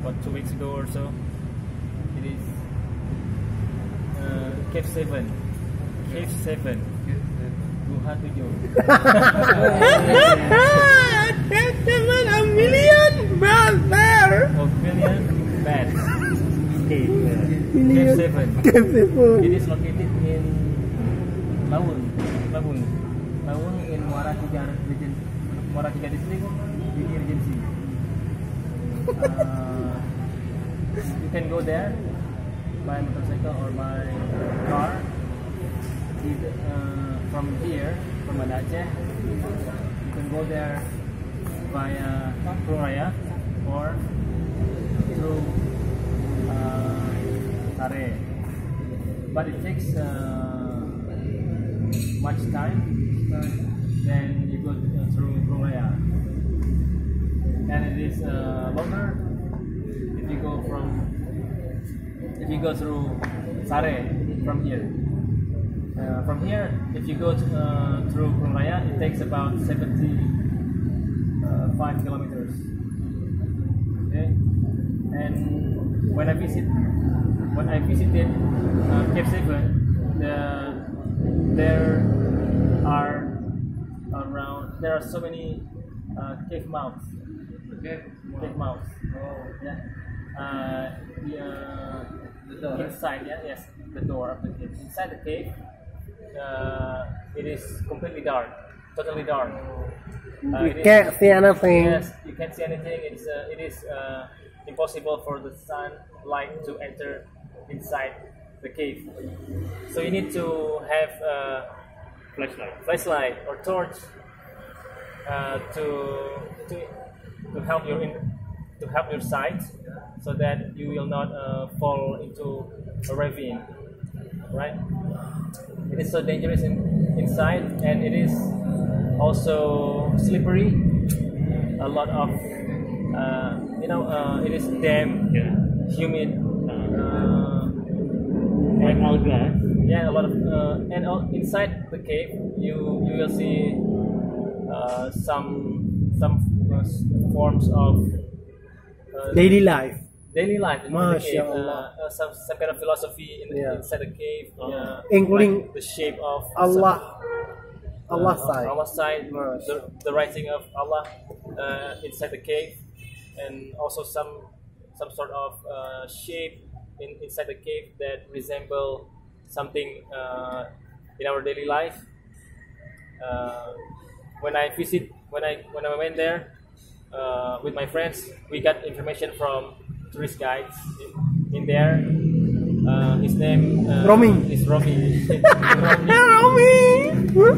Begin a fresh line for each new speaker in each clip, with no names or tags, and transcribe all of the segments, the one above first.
what, 2 weeks ago or so. It is Cave 7. Cave 7. Guha 7.
Cave 7 a million bats there.
A million bats. Cave 7.
Cave 7.
It is located in Lawung in Muara Tiga district, Didi Regency. You can go there by motorcycle or by car. From here, from Aceh, you can go there via Raya or through Cara. But it takes much time then you go through Raya, and it is longer if you go through Cara from here. From here, if you go through Raya, it takes about 75 kilometers. Okay, and when I visited Cave 7, there are so many cave mouths. Okay, cave mouths. Oh, yeah. Inside, yes, the door of the cave. Inside the cave, it is completely dark, totally dark.
You can't see anything.
Yes, you can't see anything. It is impossible for the sunlight to enter inside the cave. So you need to have a flashlight or torch to help your sight, so that you will not fall into a ravine. Right? It is so dangerous inside, and it is also slippery. A lot of it is damp, humid,
like algae.
Yeah, a lot of inside the cave you will see some forms of
daily life.
In the cave, some kind of philosophy inside the cave,
including
like the shape of
Allah's
side, the writing of Allah inside the cave, and also some sort of shape inside the cave that resemble something in our daily life. When I went there with my friends, we got information from tourist guides in there. His name is Romy.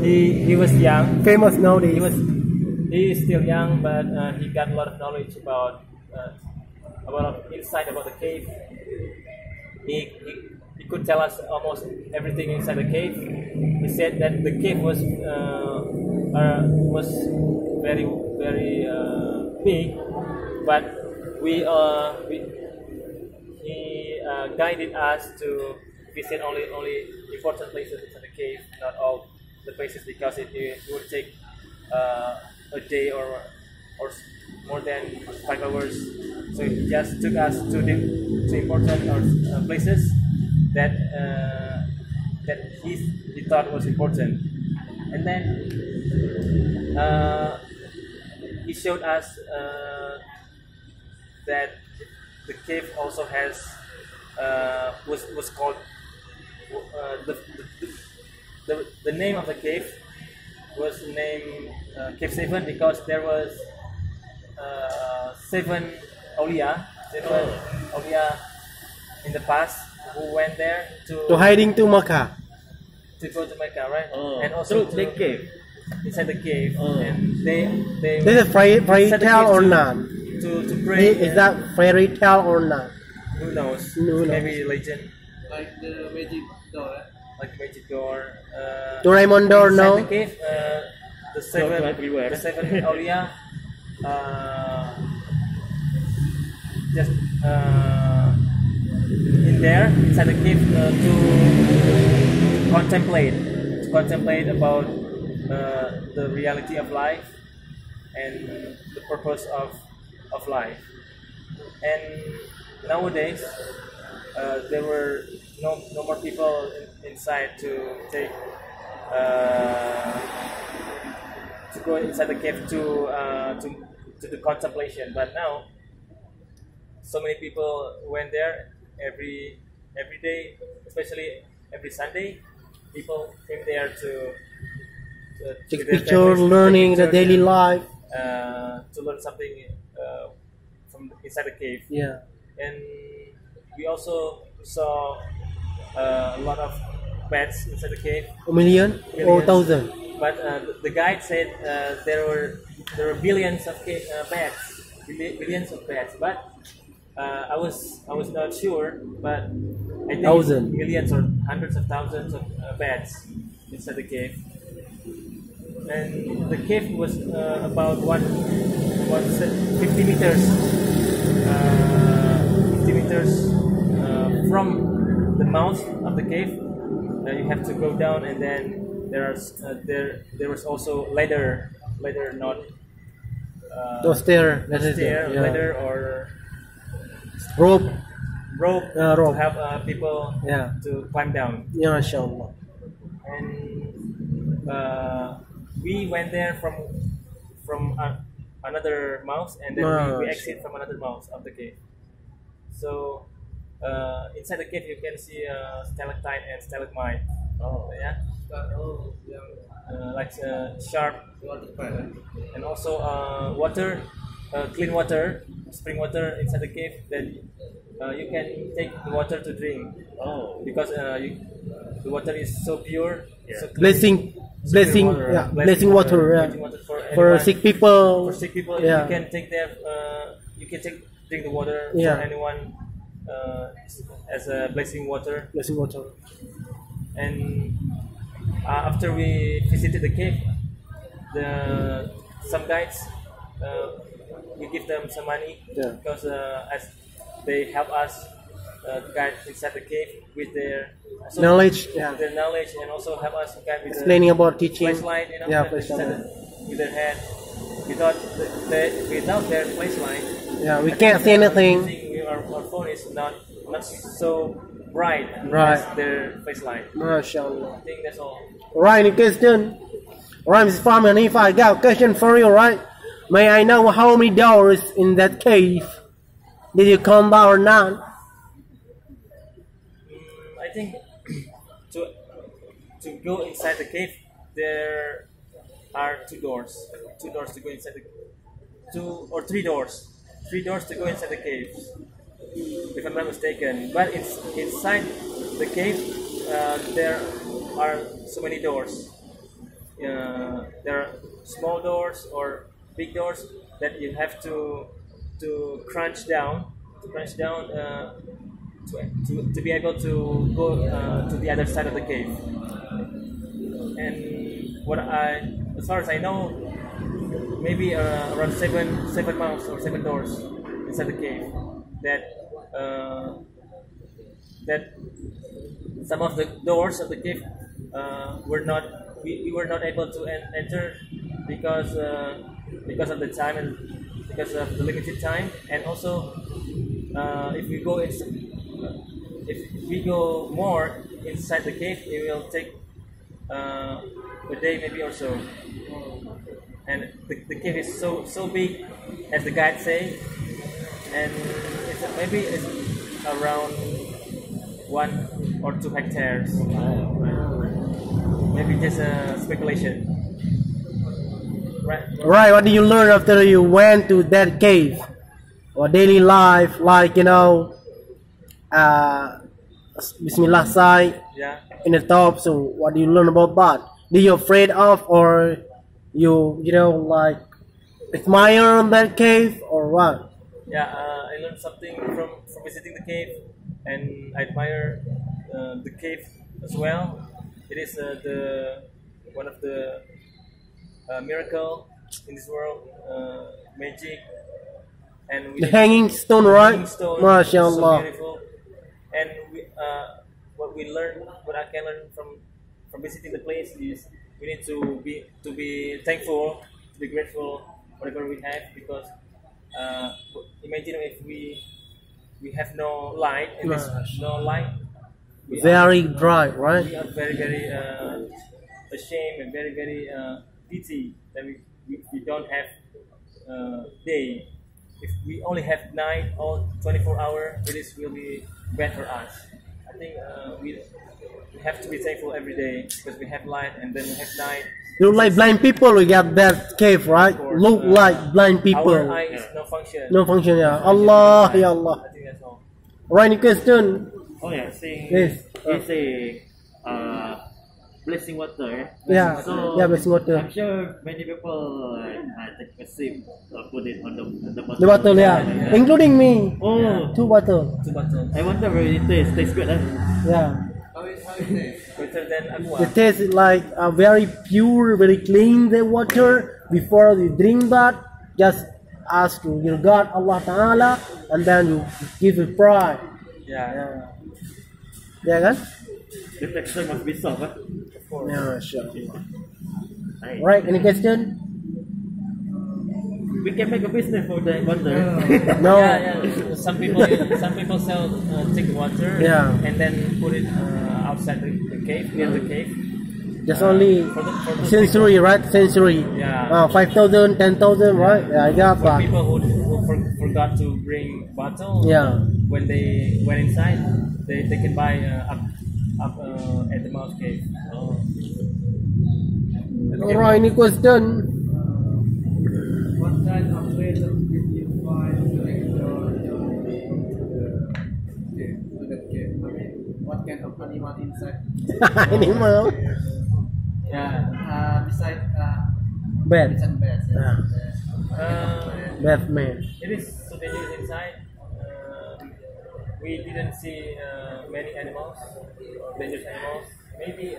He was young,
famous nowadays.
He is still young, but he got a lot of knowledge about insight about the cave. He could tell us almost everything inside the cave. He said that the cave was very big, but he guided us to visit only important places inside the cave, not all the places, because it would take a day or more than 5 hours. So it just took us to important places that he thought was important, and then he showed us that the cave also has was called the name of the cave was named Cave 7 because there was 7 awliya in the past who went there to
hiding to Mecca.
To go to Mecca, right?
And also the cave.
Inside the cave, and they
This is fairy tale or not?
To pray.
Is that fairy tale or not?
Who knows? Maybe legend. Like the magic door.
Doraemon door, no?
Inside the cave, the 7 awliya just in there inside the cave to contemplate about the reality of life and the purpose of life. And nowadays there were no more people inside to take to go inside the cave to do contemplation. But now so many people went there every day, especially every Sunday. People came there to
Take picture, learning the daily life.
To learn something from inside the cave.
Yeah.
And we also saw a lot of bats inside the cave.
A million or thousand?
But the guide said there were billions of bats, billions of bats. But I was not sure, but I think
Thousand.
millions or hundreds of thousands of bats inside the cave. And the cave was about 50 meters, 50 meters from the mouth of the cave. You have to go down, and then there was also ladder, not
stair,
ladder or
rope
to help people to climb down.
Yeah, inshallah.
And we went there from another mouth, and then we exit from another mouth of the cave. So inside the cave you can see stalactite and stalagmite. Yeah. Like sharp, and also water, clean water, spring water inside the cave that you can take the water to drink. Because the water is so pure, so clean.
Blessing water for sick people.
For sick people,
yeah.
you can take drink the water for anyone as a blessing water.
Blessing water.
And after we visited the cave, some guides, we give them some money because as they help us guide inside the cave with their
knowledge,
their knowledge, and also help us guide with
explaining about teaching.
Flashlight, flashlight with their hand. Without their flashlight,
we can't see anything.
Our phone is not so bright as their flashlight.
MashaAllah.
I think that's all.
Right, any question? Right, Mr. Farman, if I got a question for you, right? May I know how many doors in that cave? Did you count that or not?
I think to go inside the cave, there are two doors to go inside the three doors to go inside the cave, if I'm not mistaken. But it's inside the cave. There are so many doors. There are small doors or big doors that you have to crunch down to be able to go to the other side of the cave. And as far as I know, maybe around seven mouths or 7 doors inside the cave that some of the doors of the cave we were not able to enter because of the time and because of the limited time. And also if we go more inside the cave, it will take a day maybe or so. And the cave is so big, as the guide say, and maybe it's around 1 or 2 hectares. Maybe just a speculation.
Right. What did you learn after you went to that cave? Or daily life, like Bismillah side in the top. So what do you learn about that? Did you afraid of, or you like admire that cave, or what?
I learned something from visiting the cave, and I admire the cave as well. It is one of the miracle in this world, magic, and
the hanging stone, right?
Hanging stone,
MashaAllah.
so beautiful. And what I can learn from visiting the place is we need to be thankful, to be grateful whatever we have, because imagine if we have no light, and there's no light.
Very dry, right?
We are very ashamed and very pity that we don't have day. If we only have night or 24 hours, it is really bad for us. I think we have to be thankful every day because we have light and then we have night.
Look like blind people, we got that cave, right? Look like blind people.
Our eye is no function.
No function, yeah. Allah, ya Allah.
I think that's all.
Right, any question?
Oh yeah, saying
Yes.
it's a blessing water.
Yeah,
So
yeah, blessing water.
I'm sure many people take a sip, put it on the bottle.
The bottle, yeah. Including me.
Oh,
2 bottle.
Two bottles.
I wonder where it tastes. Tastes good, huh?
Yeah.
How it tastes? Better than aqua.
The taste is like very pure, very clean the water. Before you drink that, just ask to your God, Allah Ta'ala, and then you give it pride.
Yeah.
Yeah, kan?
The texture must be soft, huh?
Of course.
Yeah, sure.
Nice.
Right, any question?
We can make a business for the water.
No.
Yeah. Some people sell take water.
Yeah.
And then put it outside the cave, near the cave.
Just only
For the
sensory, right? Sensory.
Yeah.
5,000, 10,000, right? Yeah, I got
For
that.
people who forgot to bring bottle.
Yeah.
When they went inside, they can buy up at the mouth cave. Oh.
Alright, any question?
What kind of method did you find to explore your way to that cave? I mean, what kind of animal inside?
Animal.
Yeah, besides
Bad.
and bats. Yeah.
Batman.
It is so dangerous inside. We didn't see many animals, dangerous animals. Maybe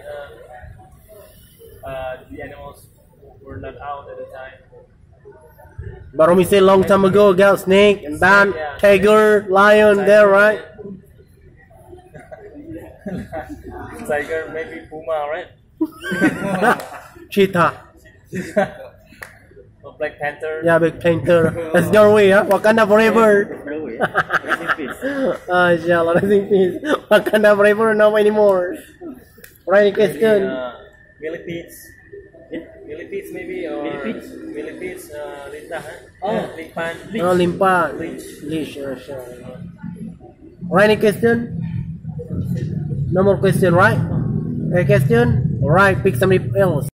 the animals were not out at the time.
But when we say long time ago, got snake and then
Yeah.
tiger, lion there, right?
Tiger, maybe puma, right?
Cheetah.
Or Black Panther.
Yeah, big painter. That's Norway, huh? Wakanda forever.
No way. Rest in peace.
Inshallah, rest in peace. Wakanda forever, no anymore. Right, any question?
Millipedes. Millipedes maybe, or
Millipedes?
Millipedes, lintah, huh?
Oh.
Limpan.
Oh, limpa.
Leech.
Leash, sure. Right, any question? No more question, right? Any question? Alright, pick somebody else.